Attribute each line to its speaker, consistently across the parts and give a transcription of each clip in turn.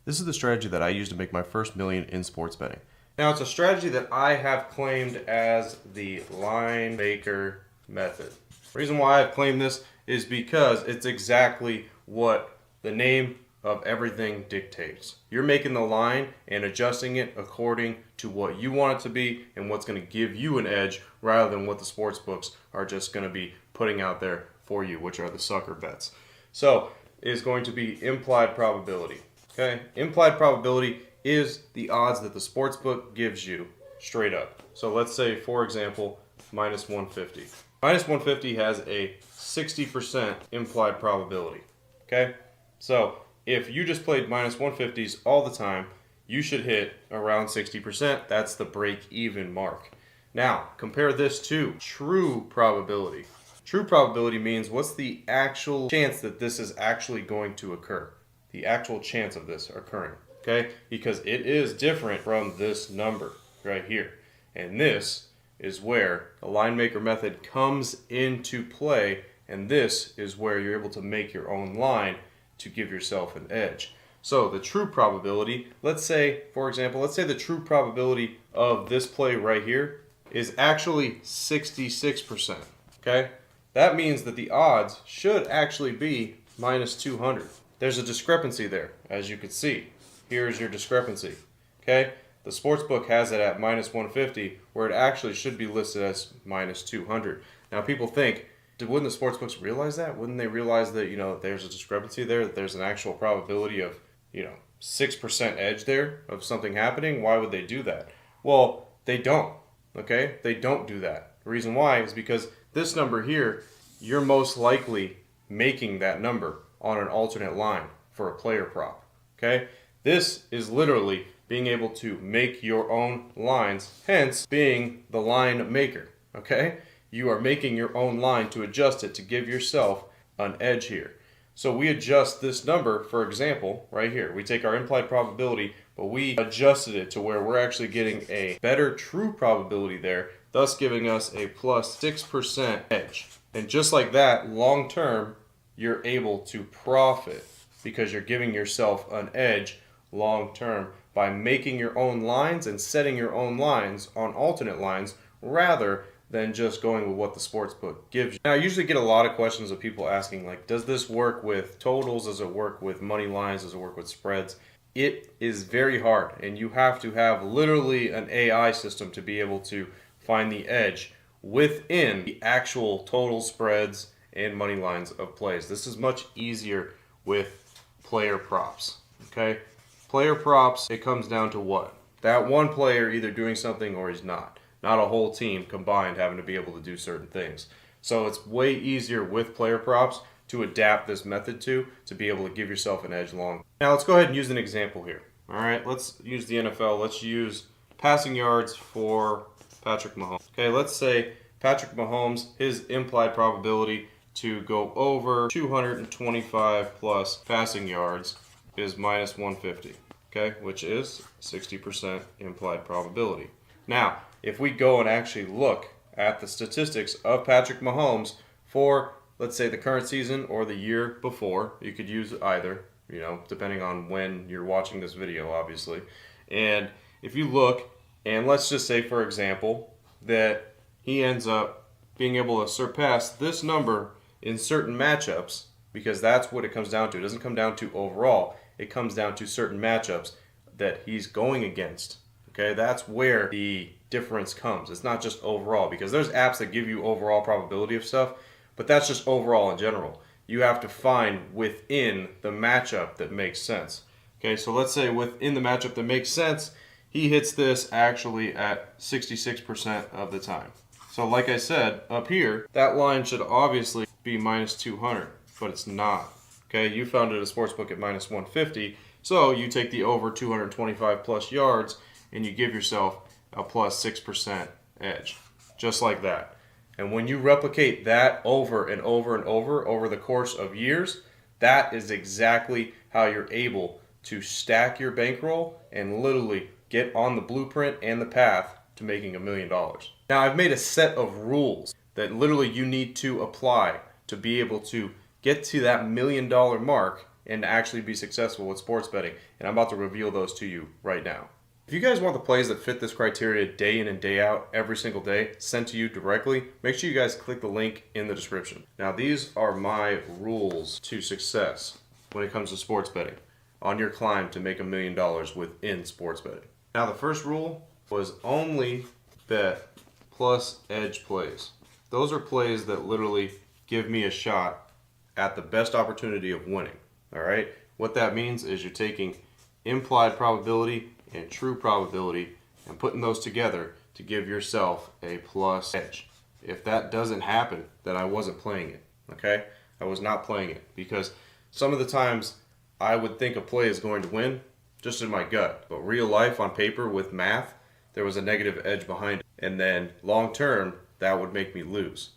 Speaker 1: This is the strategy that I used to make my first million in sports betting. Now, it's a strategy that I have claimed as the line maker method. The reason why I've claimed this is because it's exactly what the name of everything dictates. You're making the line and adjusting it according to what you want it to be and what's going to give you an edge rather than what the sports books are just going to be putting out there for you, which are the sucker bets. So it is going to be implied probability. Okay, implied probability is the odds that the sports book gives you straight up. So let's say, for example, minus 150. Minus 150 has a 60% implied probability. Okay, so if you just played minus 150s all the time, you should hit around 60%. That's the break-even mark. Now, compare this to true probability. True probability means what's the actual chance that this is actually going to occur? The actual chance of this occurring, okay? Because it is different from this number right here. And this is where the line maker method comes into play, and this is where you're able to make your own line to give yourself an edge. So the true probability, let's say, for example, let's say the true probability of this play right here is actually 66%, okay? That means that the odds should actually be minus 200. There's a discrepancy there, as you can see. Here's your discrepancy, okay? The sportsbook has it at minus 150, where it actually should be listed as minus 200. Now, people think, wouldn't the sportsbooks realize that? Wouldn't they realize that, there's a discrepancy there, that there's an actual probability of, 6% edge there of something happening? Why would they do that? Well, they don't, okay? They don't do that. The reason why is because this number here, you're most likely making that number on an alternate line for a player prop, okay? This is literally being able to make your own lines, hence being the line maker, okay? You are making your own line to adjust it to give yourself an edge here. So we adjust this number, for example, right here. We take our implied probability, but we adjusted it to where we're actually getting a better true probability there, thus giving us a plus 6% edge. And just like that, long term, you're able to profit because you're giving yourself an edge long term by making your own lines and setting your own lines on alternate lines rather than just going with what the sports book gives you. Now, I usually get a lot of questions of people asking, like, does this work with totals? Does it work with money lines? Does it work with spreads? It is very hard, and you have to have literally an AI system to be able to find the edge within the actual total spreads and money lines of plays. This is much easier with player props, okay? Player props, it comes down to what? That one player either doing something or he's not. Not a whole team combined having to be able to do certain things. So it's way easier with player props to adapt this method to be able to give yourself an edge long. Now let's go ahead and use an example here. All right, let's use the NFL. Let's use passing yards for Patrick Mahomes. Okay, let's say Patrick Mahomes, his implied probability to go over 225 plus passing yards is minus 150, okay, which is 60% implied probability. Now, if we go and actually look at the statistics of Patrick Mahomes for, let's say, the current season or the year before, you could use either, depending on when you're watching this video, obviously. And if you look, and let's just say, for example, that he ends up being able to surpass this number in certain matchups, because that's what it comes down to. It doesn't come down to overall. It comes down to certain matchups that he's going against. Okay, that's where the difference comes. It's not just overall, because there's apps that give you overall probability of stuff, but that's just overall in general. You have to find within the matchup that makes sense. Okay, so let's say within the matchup that makes sense, he hits this actually at 66% of the time. So like I said, up here, that line should obviously be minus 200, but it's not. Okay, you found it at a sportsbook at minus 150, so you take the over 225 plus yards and you give yourself a plus 6% edge, just like that. And when you replicate that over and over and over the course of years, that is exactly how you're able to stack your bankroll and literally get on the blueprint and the path to making $1 million. Now, I've made a set of rules that literally you need to apply to be able to get to that $1 million mark and actually be successful with sports betting. And I'm about to reveal those to you right now. If you guys want the plays that fit this criteria day in and day out, every single day, sent to you directly, make sure you guys click the link in the description. Now, these are my rules to success when it comes to sports betting on your climb to make $1 million within sports betting. Now, the first rule was only bet plus edge plays. Those are plays that literally give me a shot at the best opportunity of winning. All right? What that means is you're taking implied probability and true probability and putting those together to give yourself a plus edge. If that doesn't happen, then I wasn't playing it. Okay? I was not playing it because some of the times I would think a play is going to win just in my gut. But real life on paper with math, there was a negative edge behind it. And then long term, that would make me lose.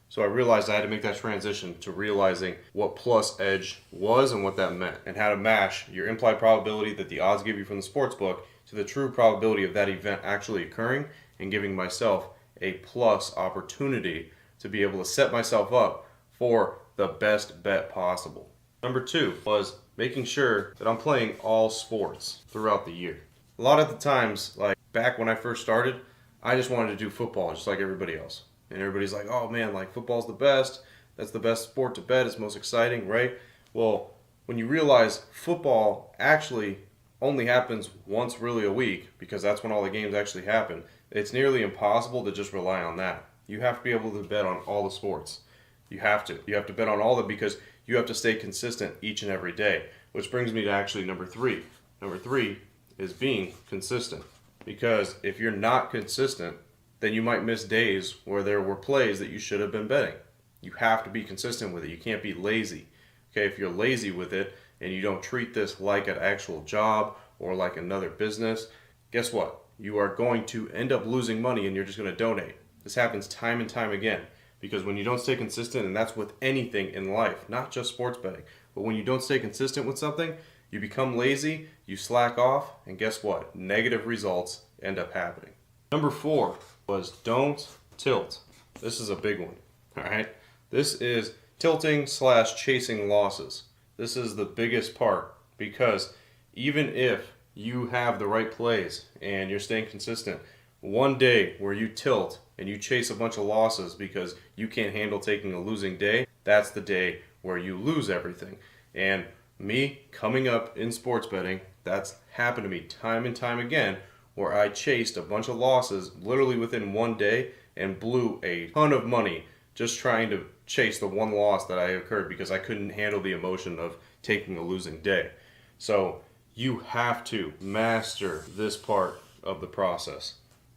Speaker 1: So I realized I had to make that transition to realizing what plus edge was and what that meant, and how to mash your implied probability that the odds give you from the sports book to the true probability of that event actually occurring, and giving myself a plus opportunity to be able to set myself up for the best bet possible. Number 2 was making sure that I'm playing all sports throughout the year. A lot of the times, like back when I first started, I just wanted to do football just like everybody else. And everybody's like, oh man, like football's the best. That's the best sport to bet. It's most exciting, right? Well, when you realize football actually only happens once really a week, because that's when all the games actually happen, it's nearly impossible to just rely on that. You have to be able to bet on all the sports. You have to. You have to bet on all of them because you have to stay consistent each and every day. Which brings me to actually number 3. Number 3 is being consistent. Because if you're not consistent, then you might miss days where there were plays that you should have been betting. You have to be consistent with it. You can't be lazy. Okay, if you're lazy with it and you don't treat this like an actual job or like another business, guess what? You are going to end up losing money and you're just going to donate. This happens time and time again because when you don't stay consistent, and that's with anything in life, not just sports betting, but when you don't stay consistent with something, you become lazy, you slack off, and guess what? Negative results end up happening. Number 4 was don't tilt. This is a big one, all right? This is tilting / chasing losses. This is the biggest part because even if you have the right plays and you're staying consistent, one day where you tilt and you chase a bunch of losses because you can't handle taking a losing day, that's the day where you lose everything. And me coming up in sports betting, that's happened to me time and time again, where I chased a bunch of losses literally within one day and blew a ton of money just trying to chase the one loss that I occurred because I couldn't handle the emotion of taking a losing day. So you have to master this part of the process,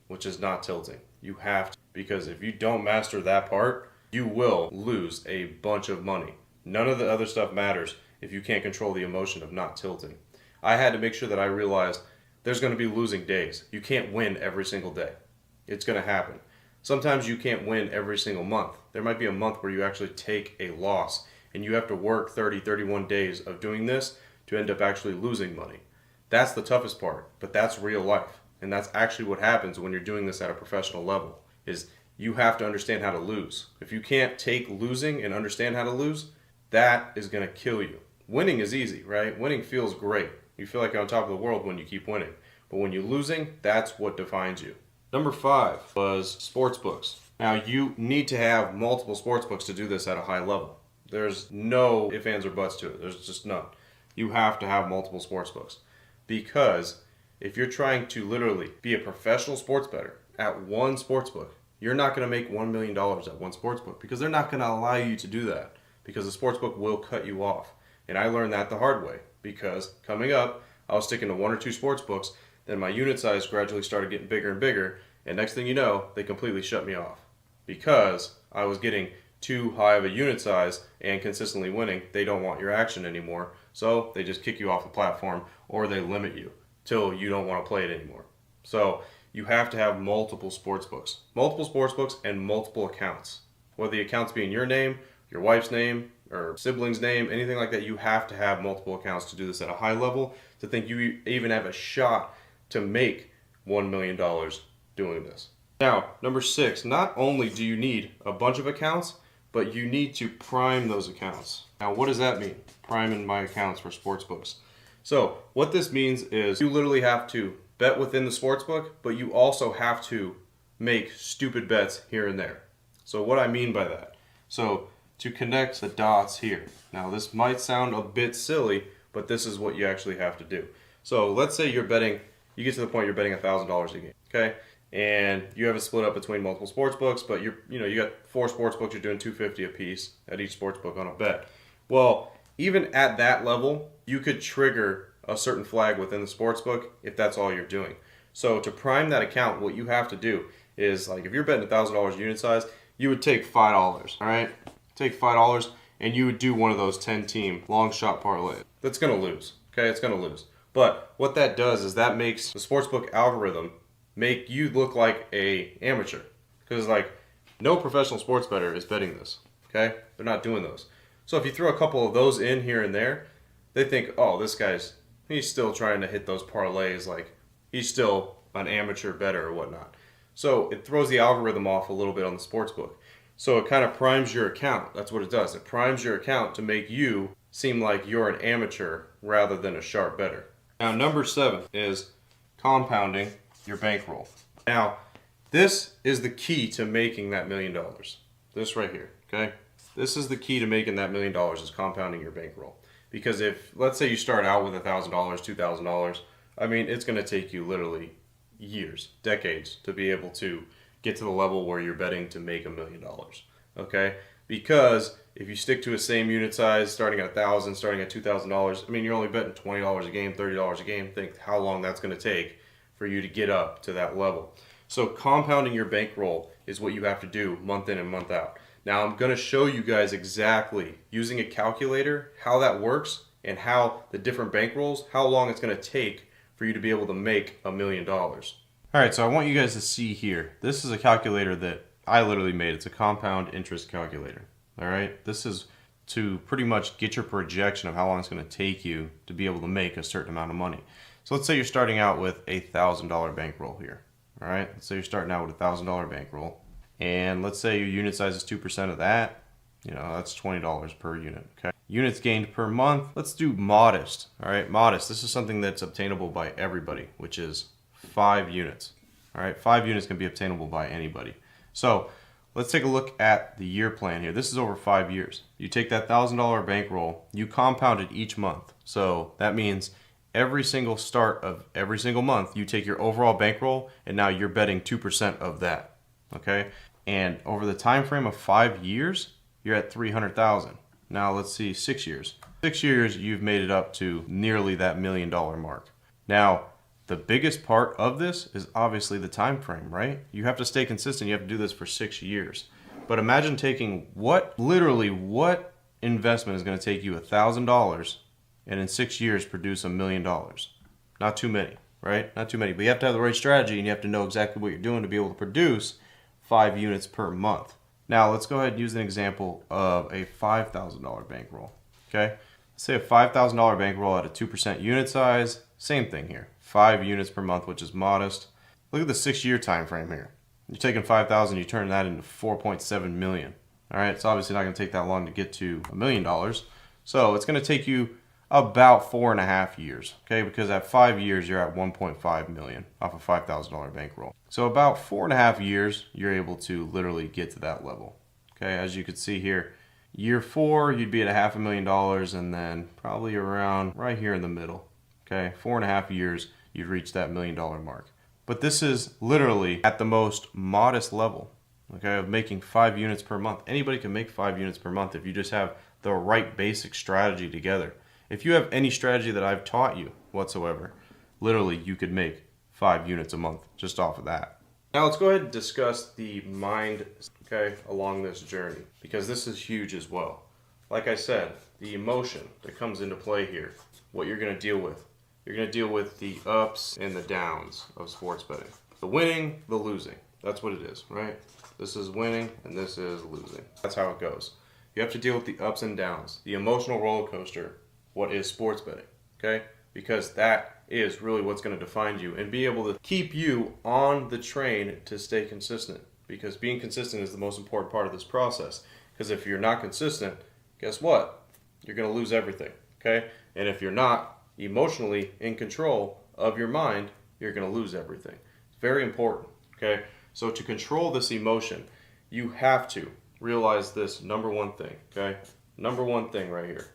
Speaker 1: which is not tilting. You have to, because if you don't master that part, you will lose a bunch of money. None of the other stuff matters if you can't control the emotion of not tilting. I had to make sure that I realized there's going to be losing days. You can't win every single day. It's going to happen. Sometimes you can't win every single month. There might be a month where you actually take a loss and you have to work 30, 31 days of doing this to end up actually losing money. That's the toughest part, but that's real life. And that's actually what happens when you're doing this at a professional level, is you have to understand how to lose. If you can't take losing and understand how to lose, that is going to kill you. Winning is easy, right? Winning feels great. You feel like you're on top of the world when you keep winning. But when you're losing, that's what defines you. Number 5 was sports books. Now, you need to have multiple sports books to do this at a high level. There's no ifs, ands, or buts to it. There's just none. You have to have multiple sports books. Because if you're trying to literally be a professional sports bettor at one sports book, you're not going to make $1 million at one sports book because they're not going to allow you to do that because the sports book will cut you off. And I learned that the hard way because coming up, I was sticking to 1 or 2 sports books. Then my unit size gradually started getting bigger and bigger. And next thing you know, they completely shut me off because I was getting too high of a unit size and consistently winning. They don't want your action anymore. So they just kick you off the platform or they limit you till you don't want to play it anymore. So you have to have multiple sports books and multiple accounts. Whether the accounts be in your name, your wife's name, or sibling's name, anything like that, you have to have multiple accounts to do this at a high level to think you even have a shot to make $1 million doing this. Now, number 6, not only do you need a bunch of accounts, but you need to prime those accounts. Now, what does that mean? Priming my accounts for sportsbooks. So what this means is you literally have to bet within the sportsbook, but you also have to make stupid bets here and there. So what I mean by that, so to connect the dots here. Now this might sound a bit silly, but this is what you actually have to do. So let's say you're betting, you get to the point you're betting $1,000 a game, okay? And you have it split up between multiple sports books, but you got 4 sports books, you're doing $250 a piece at each sports book on a bet. Well, even at that level, you could trigger a certain flag within the sports book if that's all you're doing. So to prime that account, what you have to do is, like, if you're betting $1,000 unit size, you would take $5, all right? Take $5 and you would do one of those 10-team long shot parlay. That's gonna lose, okay? It's gonna lose. But what that does is that makes the sportsbook algorithm make you look like a amateur, because like no professional sports bettor is betting this, okay? They're not doing those. So if you throw a couple of those in here and there, they think, oh, this guy's, he's still trying to hit those parlays, like he's still an amateur bettor or whatnot. So it throws the algorithm off a little bit on the sportsbook. So it kind of primes your account. That's what it does. It primes your account to make you seem like you're an amateur rather than a sharp bettor. Now, number 7 is compounding your bankroll. Now, this is the key to making that $1 million. This right here, okay? This is the key to making that $1 million, is compounding your bankroll. Because if, let's say you start out with $1,000, $2,000, I mean, it's going to take you literally years, decades to be able to get to the level where you're betting to make $1 million, okay? Because if you stick to a same unit size, starting at $1,000, starting at $2,000, I mean, you're only betting $20 a game, $30 a game. Think how long that's going to take for you to get up to that level. So compounding your bankroll is what you have to do month in and month out. Now I'm going to show you guys exactly, using a calculator, how that works and how the different bankrolls, how long it's going to take for you to be able to make $1 million. Alright, so I want you guys to see here. This is a calculator that I literally made. It's a compound interest calculator. Alright, this is to pretty much get your projection of how long it's going to take you to be able to make a certain amount of money. So let's say you're starting out with a $1,000 bankroll here. Alright, let's say you're starting out with a $1,000 bankroll. And let's say your unit size is 2% of that. You know, that's $20 per unit, okay? Units gained per month. Let's do modest, all right? Modest, this is something that's obtainable by everybody, which is 5 units, all right? 5 units can be obtainable by anybody. So let's take a look at the year plan here. This is over 5 years. You take that $1,000 bankroll, you compound it each month. So that means every single start of every single month, you take your overall bankroll, and now you're betting 2% of that, okay? And over the time frame of 5 years, you're at 300,000. Now let's see, 6 years. 6 years, you've made it up to nearly that $1 million mark. Now, the biggest part of this is obviously the time frame, right? You have to stay consistent. You have to do this for 6 years. But imagine taking what investment is going to take you $1,000 and in 6 years produce $1 million. Not too many, right? Not too many. But you have to have the right strategy, and you have to know exactly what you're doing to be able to produce 5 units per month. Now let's go ahead and use an example of a $5,000 bankroll. Okay, let's say a $5,000 bankroll at a 2% unit size. Same thing here, 5 units per month, which is modest. Look at the 6-year time frame here. You're taking 5,000, you turn that into 4.7 million. All right, it's obviously not going to take that long to get to $1 million. So it's going to take you about 4.5 years, okay? Because at 5 years, you're at 1.5 million off a $5,000 bankroll. So about 4.5 years, you're able to literally get to that level, okay? As you can see here, year 4, you'd be at $500,000, and then probably around right here in the middle, okay? 4.5 years, you've reached that $1 million mark. But this is literally at the most modest level, okay, of making 5 units per month. Anybody can make 5 units per month if you just have the right basic strategy together. If you have any strategy that I've taught you whatsoever, literally you could make 5 units a month just off of that. Now let's go ahead and discuss the mind, okay, along this journey, because this is huge as well. Like I said, the emotion that comes into play here, what you're going to deal with. You're going to deal with the ups and the downs of sports betting. The winning, the losing. That's what it is, right? This is winning and this is losing. That's how it goes. You have to deal with the ups and downs, the emotional roller coaster. What is sports betting, okay? Because that is really what's going to define you and be able to keep you on the train to stay consistent. Because being consistent is the most important part of this process. Because if you're not consistent, guess what? You're going to lose everything, okay? And if you're not emotionally in control of your mind, you're going to lose everything. It's very important, okay? So to control this emotion, you have to realize this number one thing, okay? Number one thing right here.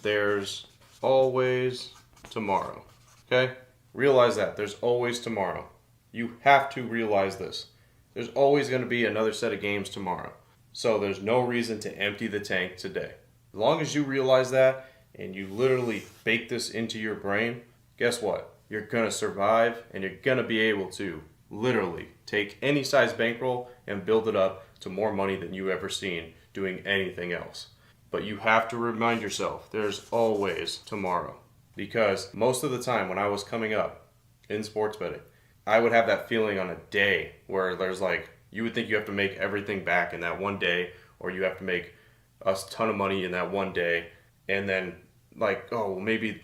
Speaker 1: There's always tomorrow, okay? Realize that. There's always tomorrow. You have to realize this. There's always going to be another set of games tomorrow. So there's no reason to empty the tank today. As long as you realize that and you literally bake this into your brain, guess what? You're going to survive and you're going to be able to literally take any size bankroll and build it up to more money than you've ever seen doing anything else. But you have to remind yourself there's always tomorrow. Because most of the time when I was coming up in sports betting, I would have that feeling on a day where there's like, you would think you have to make everything back in that one day, or you have to make a ton of money in that one day, and then like, oh, well, maybe,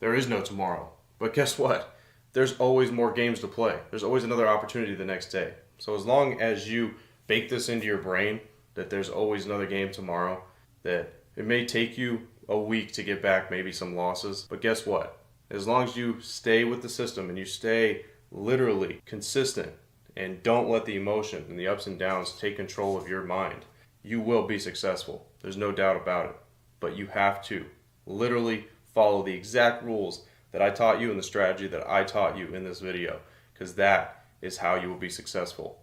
Speaker 1: there is no tomorrow. But guess what? There's always more games to play. There's always another opportunity the next day. So as long as you bake this into your brain that there's always another game tomorrow, that it may take you a week to get back maybe some losses, but guess what? As long as you stay with the system and you stay literally consistent and don't let the emotion and the ups and downs take control of your mind, you will be successful. There's no doubt about it. But you have to literally follow the exact rules that I taught you and the strategy that I taught you in this video, because that is how you will be successful.